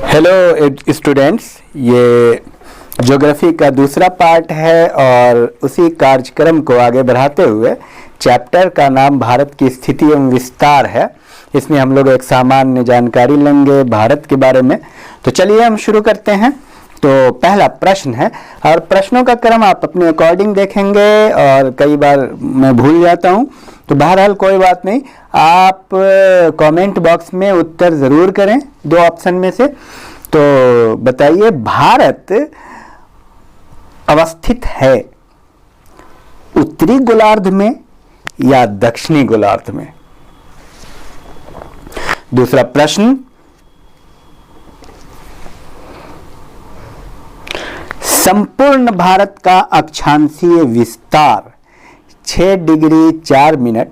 Hello students, ये geography का दूसरा पार्ट है और उसी कार्यक्रम को आगे बढ़ाते हुए चैप्टर का नाम भारत की स्थिति एवं विस्तार है। इसमें हम लोग एक सामान्य जानकारी लेंगे भारत के बारे में। तो चलिए हम शुरू करते हैं। तो पहला प्रश्न है और प्रश्नों का क्रम आप अपने अकॉर्डिंग देखेंगे और कई बार मैं भूल जाता हूं, तो बहरहाल कोई बात नहीं, आप कमेंट बॉक्स में उत्तर ज़रूर करें दो ऑप्शन में से। तो बताइए, भारत अवस्थित है उत्तरी गोलार्ध में या दक्षिणी गोलार्ध में? दूसरा प्रश्न, संपूर्ण भारत का अक्षांशीय विस्तार 6 डिग्री 4 मिनट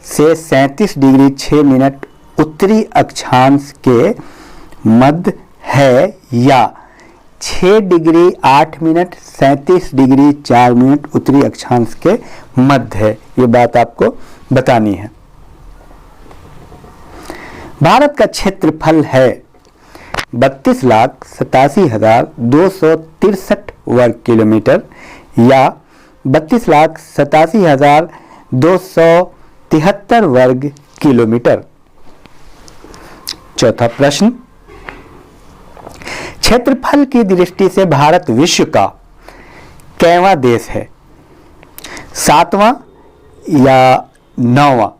से 37 डिग्री 6 मिनट उत्तरी अक्षांश के मध्य है या 6 डिग्री 8 मिनट 37 डिग्री 4 मिनट उत्तरी अक्षांश के मध्य है? ये बात आपको बतानी है। भारत का क्षेत्रफल है 32,87,263 वर्ग किलोमीटर या 32,87,273 वर्ग किलोमीटर। चौथा प्रश्न, क्षेत्रफल की दृष्टि से भारत विश्व का कैवां देश है? 7वां या 9वां?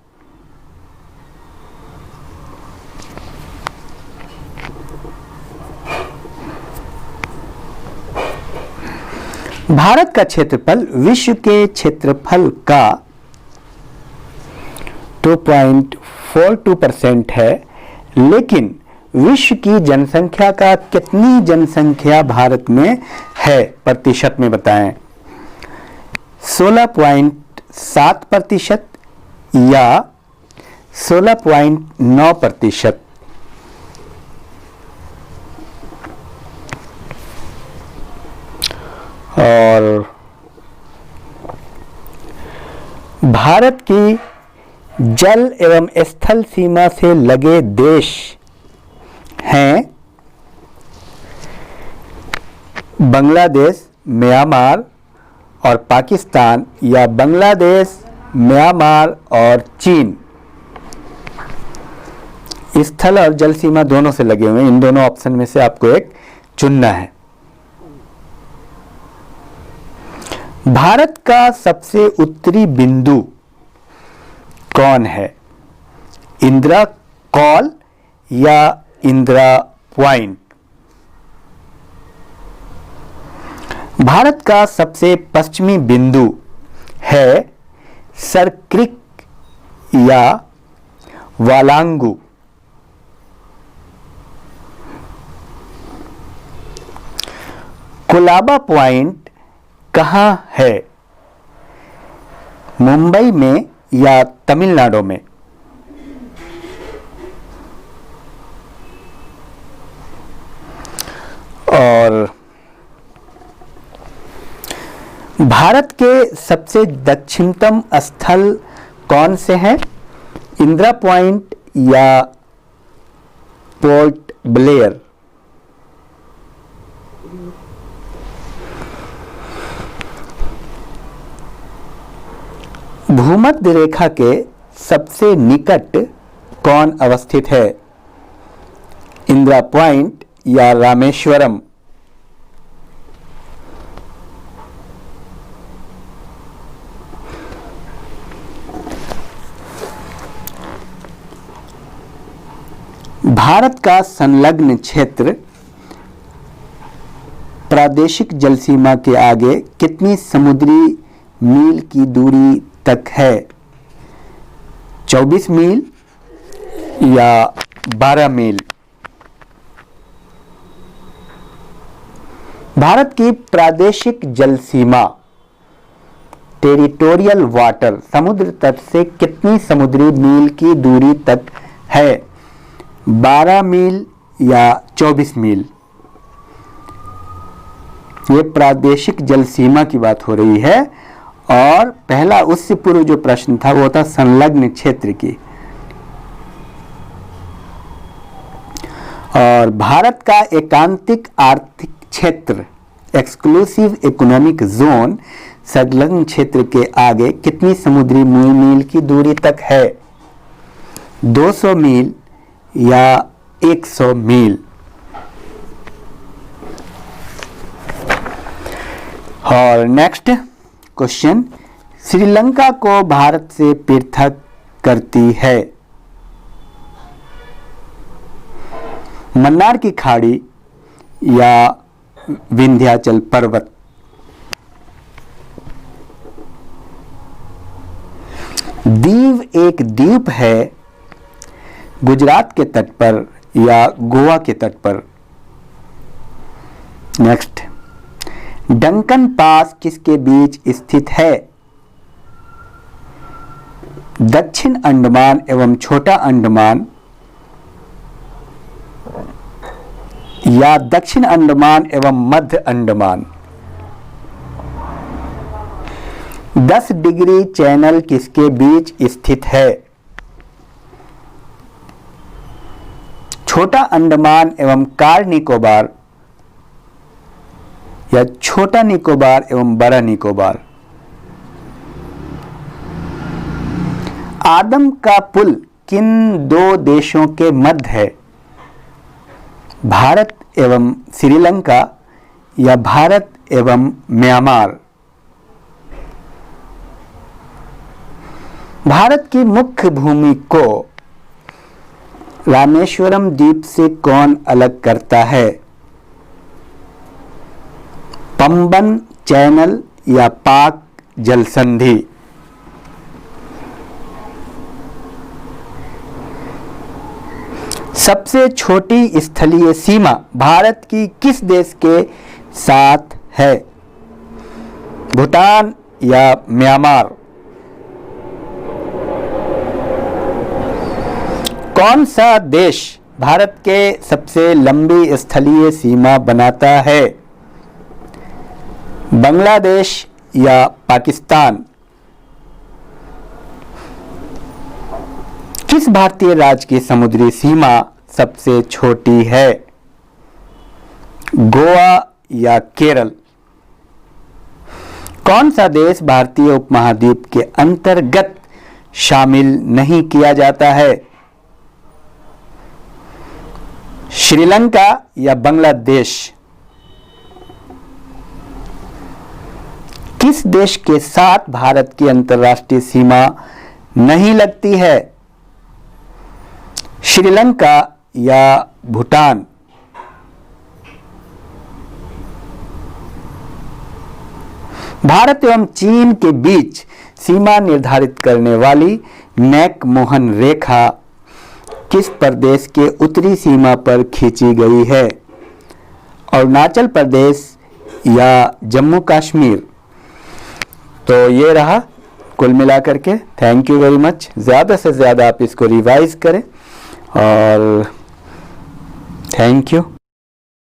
भारत का क्षेत्रफल विश्व के क्षेत्रफल का 2.42% है, लेकिन विश्व की जनसंख्या का कितनी जनसंख्या भारत में है प्रतिशत में बताएं? 16.7% या 16.9%? और भारत की जल एवं स्थल सीमा से लगे देश हैं बांग्लादेश, म्यांमार और पाकिस्तान या बांग्लादेश, म्यांमार और चीन? स्थल और जल सीमा दोनों से लगे हुए हैं, इन दोनों ऑप्शन में से आपको एक चुनना है। भारत का सबसे उत्तरी बिंदु कौन है? इंदिरा कॉल या इंदिरा पॉइंट? भारत का सबसे पश्चिमी बिंदु है सरक्रिक या वालांगू? कोलाबा पॉइंट कहाँ है? मुंबई में या तमिलनाडु में? और भारत के सबसे दक्षिणतम स्थल कौन से हैं? इंदिरा पॉइंट या पोर्ट ब्लेयर? भूमध्य रेखा के सबसे निकट कौन अवस्थित है? इंदिरा पॉइंट या रामेश्वरम? भारत का संलग्न क्षेत्र प्रादेशिक जल सीमा के आगे कितनी समुद्री मील की दूरी तक है? 24 मील या 12 मील? भारत की प्रादेशिक जल सीमा टेरिटोरियल वाटर समुद्र तट से कितनी समुद्री मील की दूरी तक है? 12 मील या 24 मील? ये प्रादेशिक जल सीमा की बात हो रही है और पहला उससे पूर्व जो प्रश्न था वो था संलग्न क्षेत्र की। और भारत का एकांतिक आर्थिक क्षेत्र एक्सक्लूसिव इकोनॉमिक जोन संलग्न क्षेत्र के आगे कितनी समुद्री मील की दूरी तक है? 200 मील या 100 मील? और नेक्स्ट क्वेश्चन, श्रीलंका को भारत से पृथक करती है मन्नार की खाड़ी या विंध्याचल पर्वत? दीव एक द्वीप है गुजरात के तट पर या गोवा के तट पर? नेक्स्ट, डंकन पास किसके बीच स्थित है? दक्षिण अंडमान एवं छोटा अंडमान या दक्षिण अंडमान एवं मध्य अंडमान? 10 डिग्री चैनल किसके बीच स्थित है? छोटा अंडमान एवं कार निकोबार या छोटा निकोबार एवं बड़ा निकोबार? आदम का पुल किन 2 देशों के मध्य है? भारत एवं श्रीलंका या भारत एवं म्यांमार? भारत की मुख्य भूमि को रामेश्वरम द्वीप से कौन अलग करता है? पंबन चैनल या पाक जलसंधि? सबसे छोटी स्थलीय सीमा भारत की किस देश के साथ है? भूटान या म्यांमार? कौन सा देश भारत के सबसे लंबी स्थलीय सीमा बनाता है? बांग्लादेश या पाकिस्तान? किस भारतीय राज्य की समुद्री सीमा सबसे छोटी है? गोवा या केरल? कौन सा देश भारतीय उपमहाद्वीप के अंतर्गत शामिल नहीं किया जाता है? श्रीलंका या बांग्लादेश? किस देश के साथ भारत की अंतर्राष्ट्रीय सीमा नहीं लगती है? श्रीलंका या भूटान? भारत एवं चीन के बीच सीमा निर्धारित करने वाली मैकमोहन रेखा किस प्रदेश के उत्तरी सीमा पर खींची गई है? अरुणाचल प्रदेश या जम्मू कश्मीर? तो ये रहा कुल मिलाकर के। Thank you very much. ज़्यादा से ज़्यादा आप इसको रिवाइज करें और थैंक यू।